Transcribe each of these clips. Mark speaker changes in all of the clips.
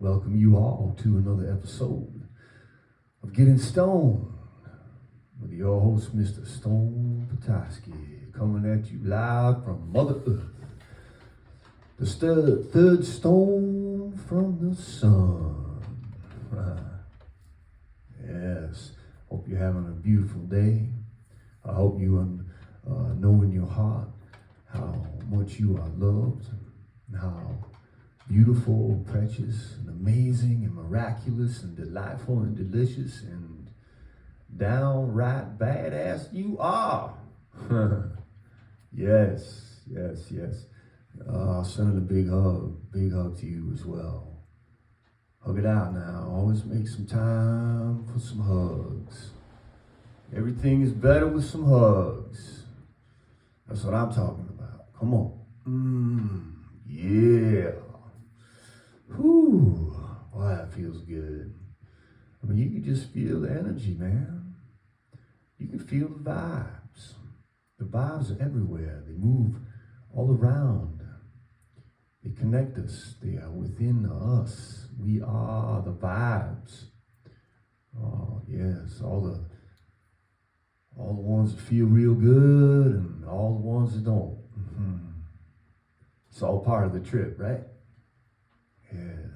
Speaker 1: welcome you all to another episode of Getting Stoned with your host, Mr. Stone Petoskey, coming at you live from Mother Earth, the third stone from the sun. Yes, hope you're having a beautiful day. I hope you know in your heart how much you are loved and how beautiful, precious, and amazing, and miraculous, and delightful, and delicious, and downright badass you are. Yes. Sending a big hug to you as well. Hug it out now. Always make some time for some hugs. Everything is better with some hugs. That's what I'm talking about. Come on. Yeah. Whew. Well, that feels good. I mean, you can just feel the energy, man. You can feel the vibes. The vibes are everywhere. They move all around. They connect us. They are within us. We are the vibes. Oh, yes. All the ones that feel real good and all the ones that don't. It's all part of the trip, right? Yeah.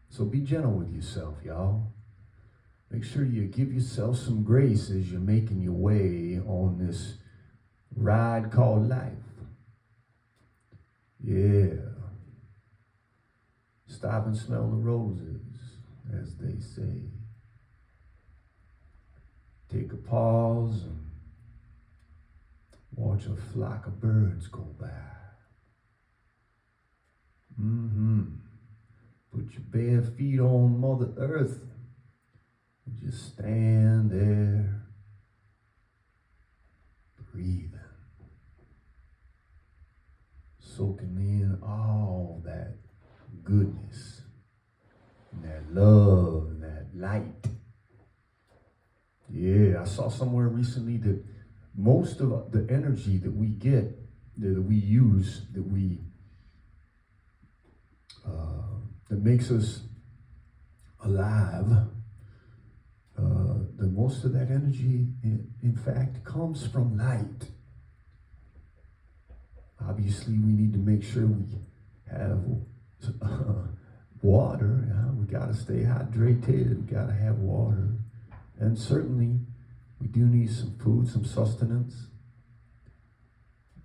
Speaker 1: So be gentle with yourself, y'all. Make sure you give yourself some grace as you're making your way on this ride called life. Yeah. Stop and smell the roses, as they say. Take a pause and watch a flock of birds go by. Put your bare feet on Mother Earth and just stand there, breathing, soaking in all that goodness, and that love, and that light. Yeah, I saw somewhere recently that most of the energy that we get, that we use, that makes us alive, the most of that energy, in fact, comes from light. Obviously, we need to make sure we have water. Yeah? We got to stay hydrated. We got to have water. And certainly, we do need some food, some sustenance.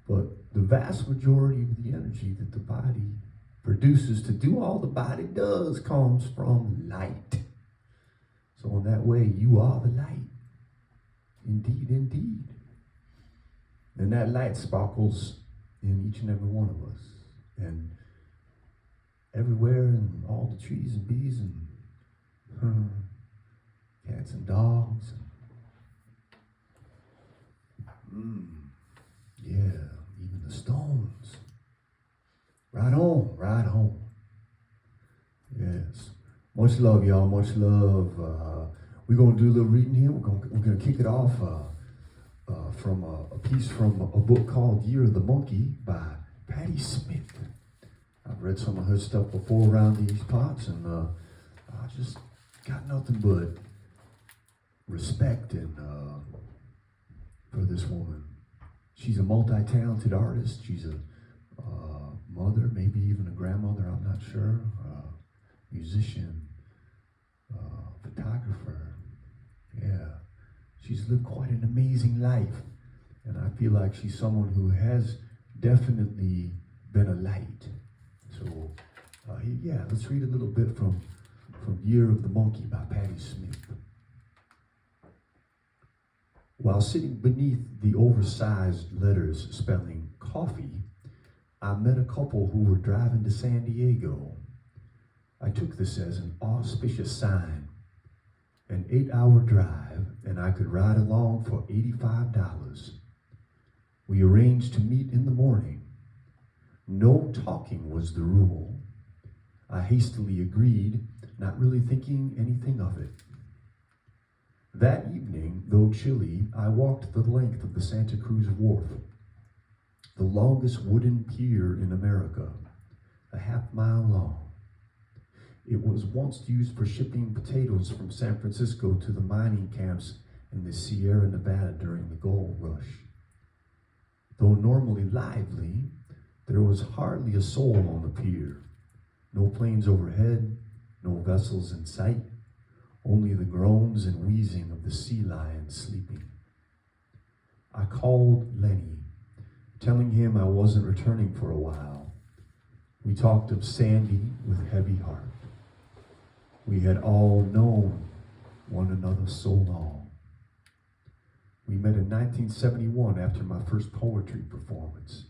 Speaker 1: But the vast majority of the energy that the body produces to do all the body does comes from light. So in that way, you are the light. Indeed. And that light sparkles in each and every one of us. And everywhere in all the trees and bees and cats and dogs. Yeah, even the stones. Right on. Yes. Much love, y'all. Much love. We're going to do a little reading here. We're going to kick it off from a piece from a book called Year of the Monkey by Patti Smith. I've read some of her stuff before around these parts, and I just got nothing but respect and for this woman. She's a multi-talented artist. She's a mother, maybe even a grandmother, I'm not sure, musician, photographer. Yeah, she's lived quite an amazing life, and I feel like she's someone who has definitely been a light. So let's read a little bit from Year of the Monkey by Patti Smith. While sitting beneath the oversized letters spelling coffee, I met a couple who were driving to San Diego. I took this as an auspicious sign. An 8-hour drive, and I could ride along for $85. We arranged to meet in the morning. No talking was the rule. I hastily agreed, not really thinking anything of it. That evening, though chilly, I walked the length of the Santa Cruz Wharf, the longest wooden pier in America, a half-mile long. It was once used for shipping potatoes from San Francisco to the mining camps in the Sierra Nevada during the gold rush. Though normally lively, there was hardly a soul on the pier. No planes overhead, no vessels in sight, only the groans and wheezing of the sea lions sleeping. I called Lenny, telling him I wasn't returning for a while. We talked of Sandy with heavy heart. We had all known one another so long. We met in 1971 after my first poetry performance.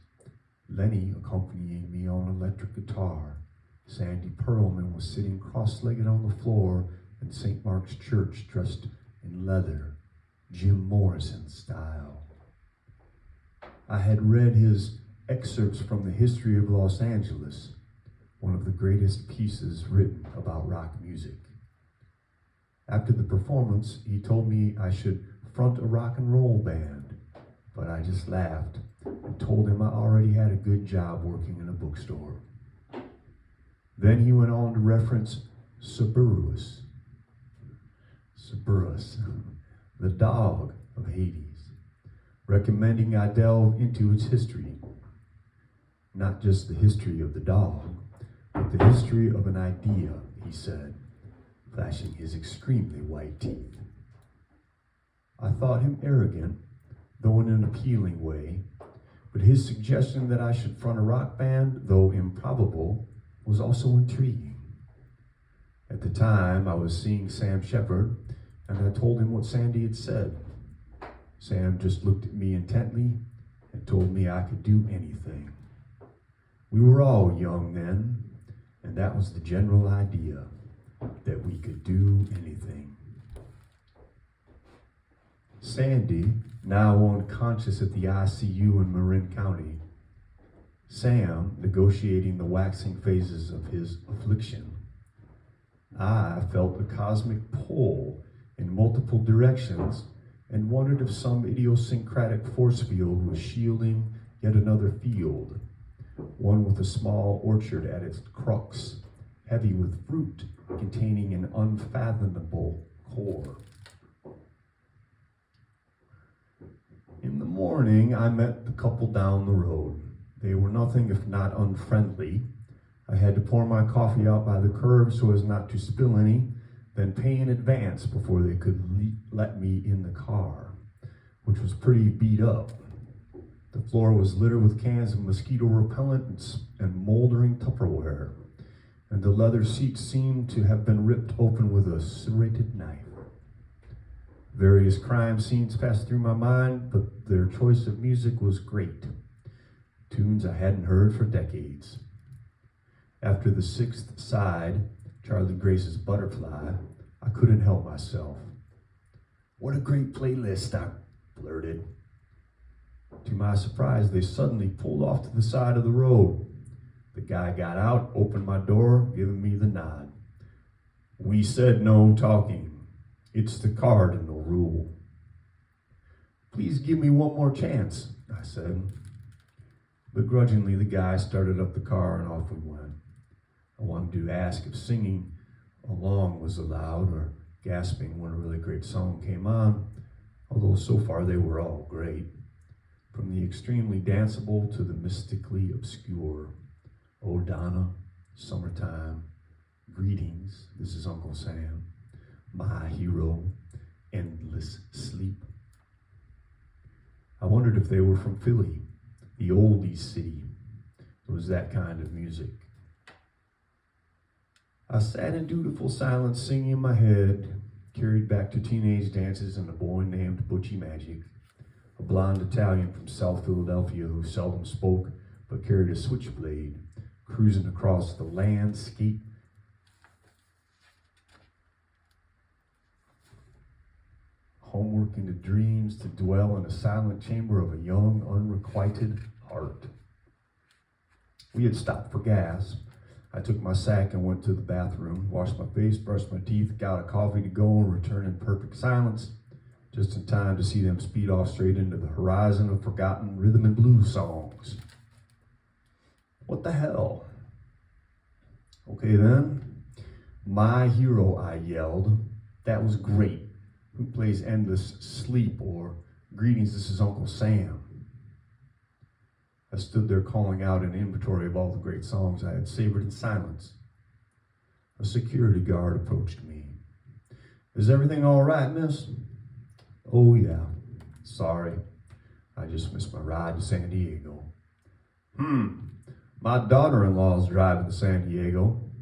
Speaker 1: Lenny accompanying me on electric guitar. Sandy Pearlman was sitting cross-legged on the floor in St. Mark's Church dressed in leather, Jim Morrison style. I had read his excerpts from the history of Los Angeles, one of the greatest pieces written about rock music. After the performance, he told me I should front a rock and roll band, but I just laughed and told him I already had a good job working in a bookstore. Then he went on to reference Cerberus, the dog of Hades, recommending I delve into its history. Not just the history of the dog, but the history of an idea, he said, flashing his extremely white teeth. I thought him arrogant, though in an appealing way, but his suggestion that I should front a rock band, though improbable, was also intriguing. At the time, I was seeing Sam Shepard, and I told him what Sandy had said. Sam just looked at me intently and told me I could do anything. We were all young then, and that was the general idea, that we could do anything. Sandy, now unconscious at the ICU in Marin County, Sam negotiating the waxing phases of his affliction. I felt a cosmic pull in multiple directions and wondered if some idiosyncratic force field was shielding yet another field, one with a small orchard at its crux, heavy with fruit containing an unfathomable core. In the morning, I met the couple down the road. They were nothing if not unfriendly. I had to pour my coffee out by the curb so as not to spill any, then pay in advance before they could let me in the car, which was pretty beat up. The floor was littered with cans of mosquito repellent and moldering Tupperware, and the leather seats seemed to have been ripped open with a serrated knife. Various crime scenes passed through my mind, but their choice of music was great. Tunes I hadn't heard for decades. After the sixth side, Charlie Grace's Butterfly, I couldn't help myself. "What a great playlist," I blurted. To my surprise, they suddenly pulled off to the side of the road. The guy got out, opened my door, giving me the nod. "We said no talking. It's the cardinal rule." "Please give me one more chance," I said. Begrudgingly, the guy started up the car and off we went. I wanted to ask if singing along was allowed or gasping when a really great song came on, although so far they were all great. From the extremely danceable to the mystically obscure. "Oh Donna," "Summertime," "Greetings," "This is Uncle Sam," "My Hero," "Endless Sleep." I wondered if they were from Philly, the oldies city. It was that kind of music. I sat in dutiful silence, singing in my head, carried back to teenage dances and a boy named Butchie Magic, a blonde Italian from South Philadelphia who seldom spoke but carried a switchblade, cruising across the landscape. Homework into dreams to dwell in a silent chamber of a young, unrequited heart. We had stopped for gas. I took my sack and went to the bathroom, washed my face, brushed my teeth, got a coffee to go, and returned in perfect silence, just in time to see them speed off straight into the horizon of forgotten rhythm and blues songs. What the hell? Okay then, "My hero," I yelled. "That was great. Who plays Endless Sleep or Greetings, this is Uncle Sam?" I stood there calling out an inventory of all the great songs I had savored in silence. A security guard approached me. "Is everything all right, miss?" "Oh, yeah. Sorry. I just missed my ride to San Diego." My daughter-in-law's driving to San Diego.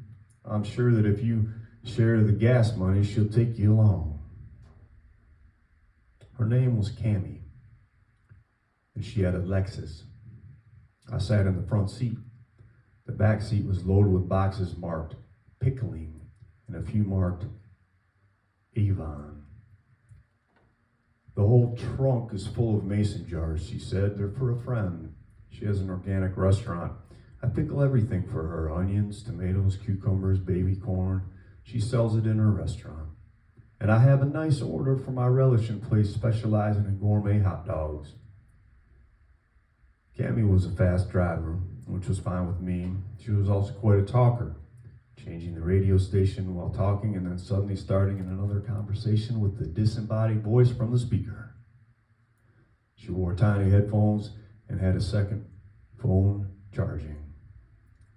Speaker 1: I'm sure that if you share the gas money, she'll take you along." Her name was Cammy, and she had a Lexus. I sat in the front seat. The back seat was loaded with boxes marked pickling and a few marked Avon. "The whole trunk is full of mason jars," she said. "They're for a friend. She has an organic restaurant. I pickle everything for her: onions, tomatoes, cucumbers, baby corn. She sells it in her restaurant. And I have a nice order for my relishing place specializing in gourmet hot dogs." Cammy was a fast driver, which was fine with me. She was also quite a talker, changing the radio station while talking and then suddenly starting in another conversation with the disembodied voice from the speaker. She wore tiny headphones and had a second phone charging.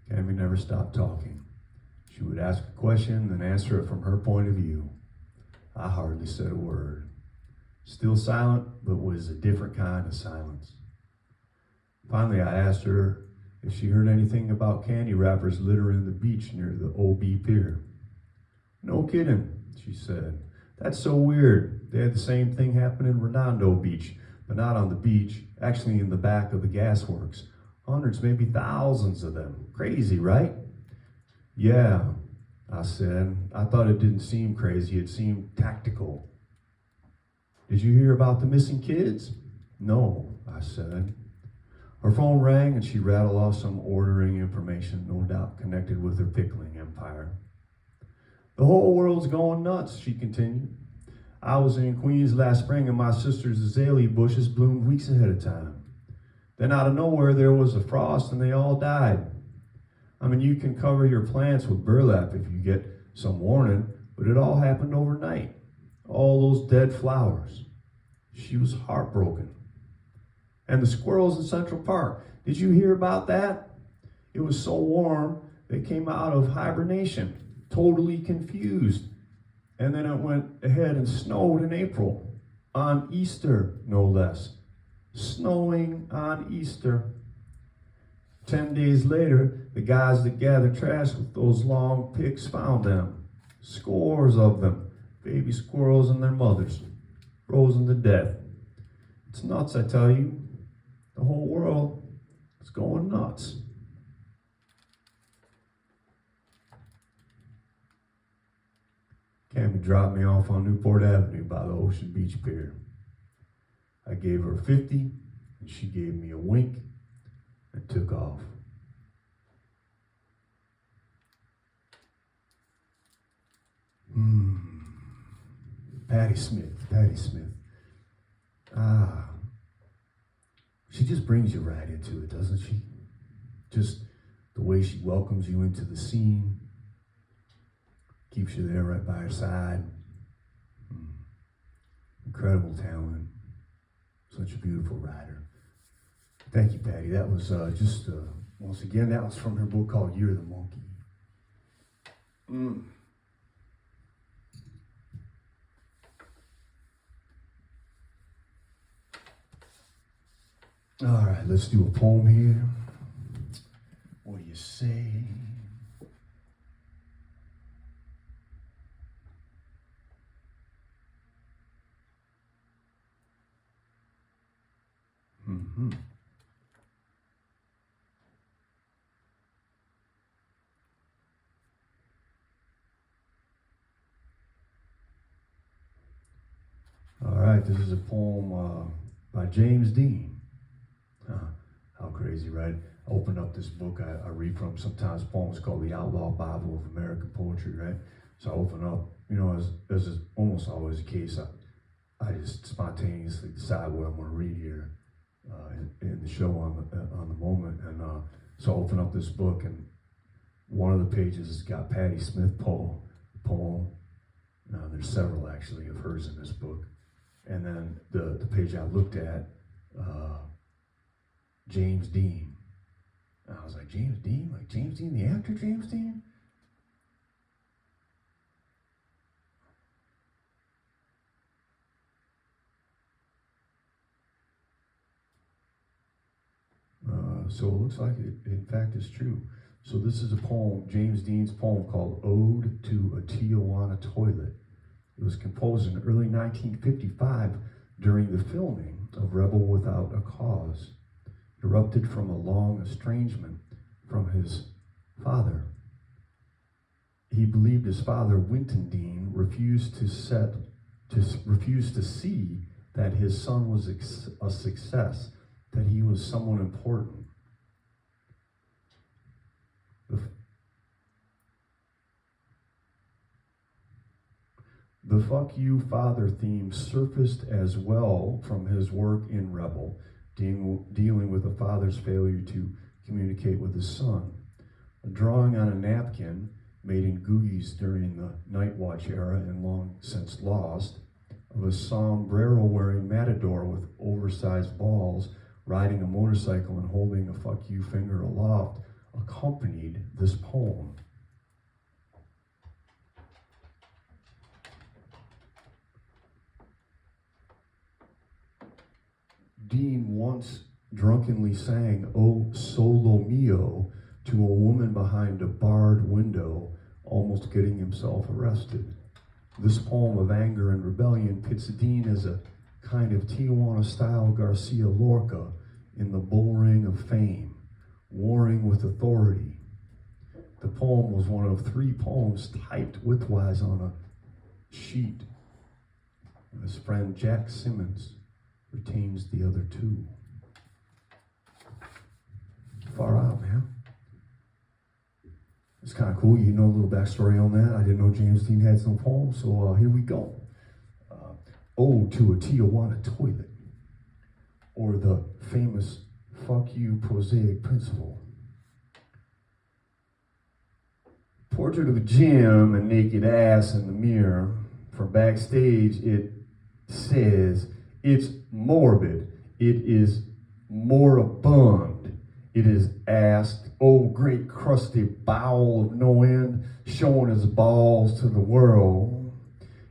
Speaker 1: Cammy never stopped talking. She would ask a question, then answer it from her point of view. I hardly said a word. Still silent, but was a different kind of silence. Finally, I asked her if she heard anything about candy wrappers littering the beach near the OB Pier. "No kidding," she said. "That's so weird. They had the same thing happen in Redondo Beach, but not on the beach, actually in the back of the gasworks. Hundreds, maybe thousands of them. Crazy, right?" "Yeah," I said. "I thought it didn't seem crazy, it seemed tactical." "Did you hear about the missing kids?" "No," I said. Her phone rang and she rattled off some ordering information, no doubt connected with her pickling empire. "The whole world's going nuts," she continued. "I was in Queens last spring and my sister's azalea bushes bloomed weeks ahead of time. Then out of nowhere there was a frost and they all died. I mean, you can cover your plants with burlap if you get some warning, but it all happened overnight. All those dead flowers." She was heartbroken. "And the squirrels in Central Park, did you hear about that? It was so warm, they came out of hibernation, totally confused. And then it went ahead and snowed in April, on Easter, no less. Snowing on Easter. 10 days later, the guys that gather trash with those long picks found them. Scores of them, baby squirrels and their mothers, frozen to death. It's nuts, I tell you. The whole world is going nuts." Cammy dropped me off on Newport Avenue by the Ocean Beach Pier. I gave her 50, and she gave me a wink and took off. Patti Smith. Ah. She just brings you right into it, doesn't she? Just the way she welcomes you into the scene, keeps you there right by her side. Incredible talent. Such a beautiful writer. Thank you, Patti. That was once again, that was from her book called You're the Monkey. All right, let's do a poem here. What do you say? All right, this is a poem by James Dean. How crazy, right? I open up this book I read from sometimes poems called the Outlaw Bible of American Poetry, right? So I open up, as is almost always the case, I just spontaneously decide what I'm going to read here in the show on the moment. And so I open up this book, and one of the pages has got Patti Smith poem poem. There's several actually of hers in this book. And then the page I looked at, James Dean. And I was like, James Dean? Like James Dean, the actor James Dean? So it looks like it, in fact, is true. So this is a poem, James Dean's poem called Ode to a Tijuana Toilet. It was composed in early 1955 during the filming of Rebel Without a Cause, erupted from a long estrangement from his father. He believed his father, Winton Dean, refused to see that his son was a success, that he was someone important. The fuck you father theme surfaced as well from his work in Rebel, dealing with a father's failure to communicate with his son. A drawing on a napkin made in Googie's during the Night Watch era and long since lost, of a sombrero-wearing matador with oversized balls riding a motorcycle and holding a fuck you finger aloft accompanied this poem. Dean once drunkenly sang "O Solo Mio" to a woman behind a barred window, almost getting himself arrested. This poem of anger and rebellion pits Dean as a kind of Tijuana-style Garcia Lorca in the bullring of fame, warring with authority. The poem was one of 3 poems typed widthwise on a sheet. His friend Jack Simmons retains the other 2. Far out, man. It's kind of cool. You know a little backstory on that. I didn't know James Dean had some poems, so here we go. Ode to a Tijuana Toilet, or the famous fuck you prosaic principle. Portrait of a Jim and naked ass in the mirror. From backstage, it says, it's morbid, it is moribund. It is asked, oh great crusty bowel of no end, showing his balls to the world.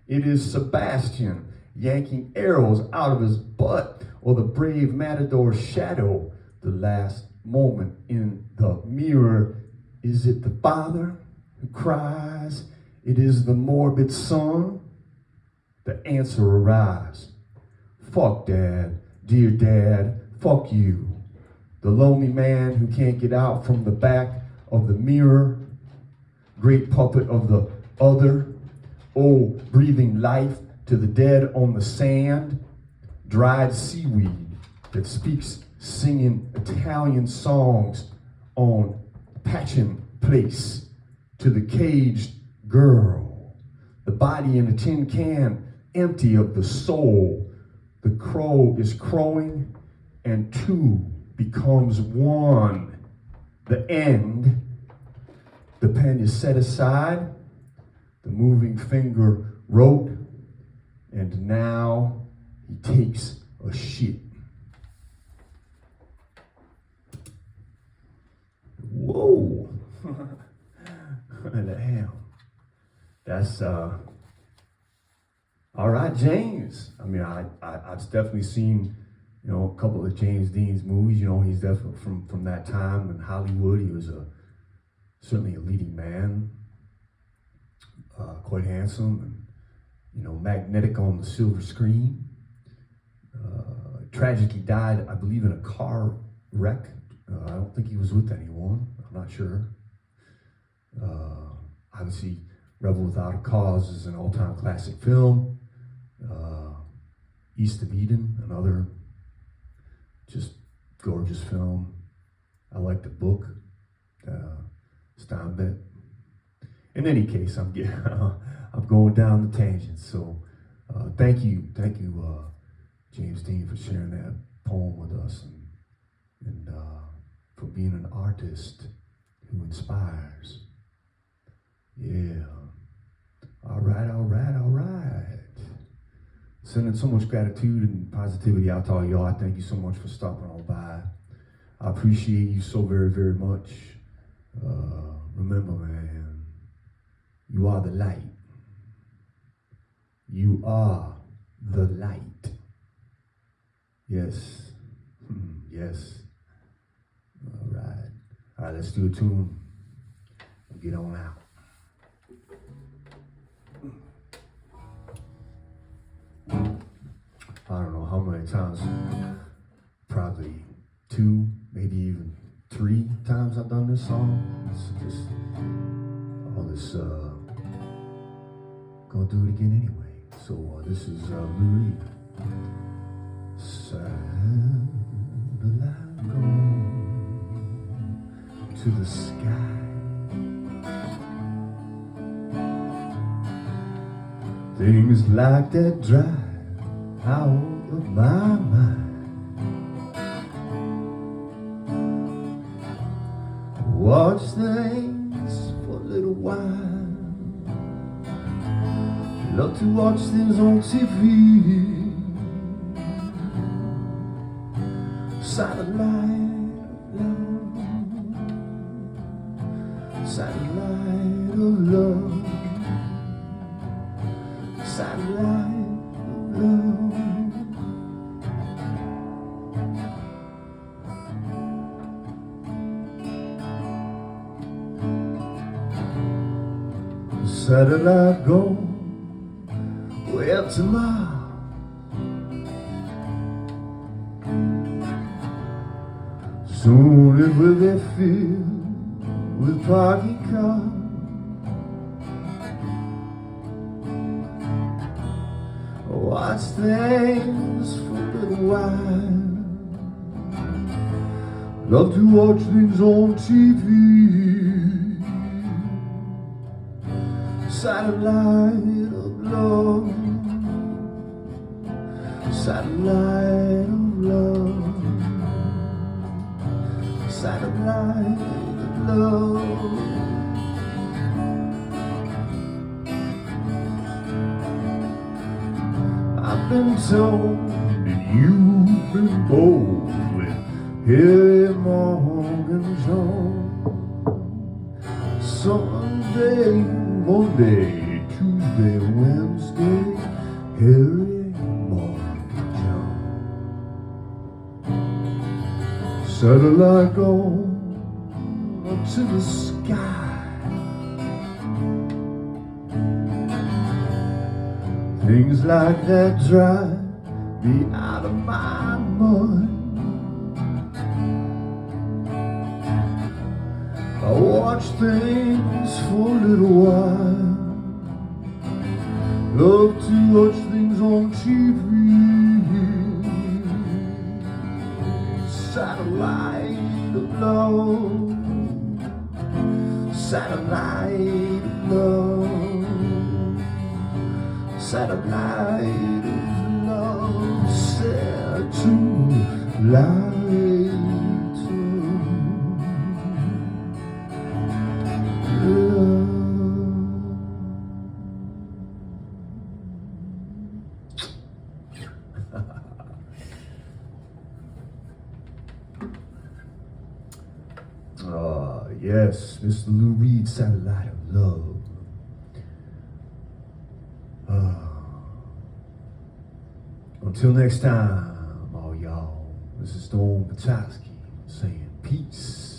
Speaker 1: It is Sebastian yanking arrows out of his butt, or the brave matador's shadow. The last moment in the mirror, is it the father who cries? It is the morbid son. The answer arrives. Fuck dad, dear dad, fuck you. The lonely man who can't get out from the back of the mirror, great puppet of the other, oh, breathing life to the dead on the sand, dried seaweed that speaks singing Italian songs on Patchen Place to the caged girl, the body in a tin can, empty of the soul. The crow is crowing and 2 becomes 1. The end. The pen is set aside. The moving finger wrote, and now he takes a shit. Whoa. Damn. That's all right, James. I mean, I've definitely seen, you know, a couple of James Dean's movies. You know, he's definitely from that time in Hollywood. He was certainly a leading man, quite handsome, and, you know, magnetic on the silver screen. Tragically died, I believe, in a car wreck. I don't think he was with anyone. I'm not sure. Obviously, Rebel Without a Cause is an all-time classic film. East of Eden, another just gorgeous film. I like the book, Steinbeck. In any case, I'm going down the tangent. So thank you, James Dean, for sharing that poem with us, and for being an artist who inspires. Yeah. All right, all right, all right. Sending so much gratitude and positivity out to all y'all. I thank you so much for stopping on by. I appreciate you so very, very much. Remember, man, you are the light. You are the light. Yes. Yes. All right. All right, let's do a tune and get on out. I don't know how many times, probably 2, maybe even 3 times I've done this song. It's just all this, gonna do it again anyway. So this is Lou Reed. Satellite go to the sky. Things like that drive out of my mind. Watch things for a little while. Love to watch things on TV. Satellite of love. Satellite of love. Satellite of love. Satellite go way up to Mars. Soon it will be filled with parking cars. Watch things for a little while. Love to watch things on TV. Satellite of love. Satellite of love. Satellite of love. I've been told that you've been bold with Harry Morgan Jones. Sunday, Monday, Tuesday, Wednesday, Harry Morgan Jones. Satellite gone up to the sky. Things like that drive me out of my mind. I watch things for a little while. Love to watch things on TV. Satellite of love. Satellite of love. Satellite of love. Satellite. Yes, Mr. Lou Reed, Satellite of Love. Until next time, all y'all, this is Storm Pachowski saying peace.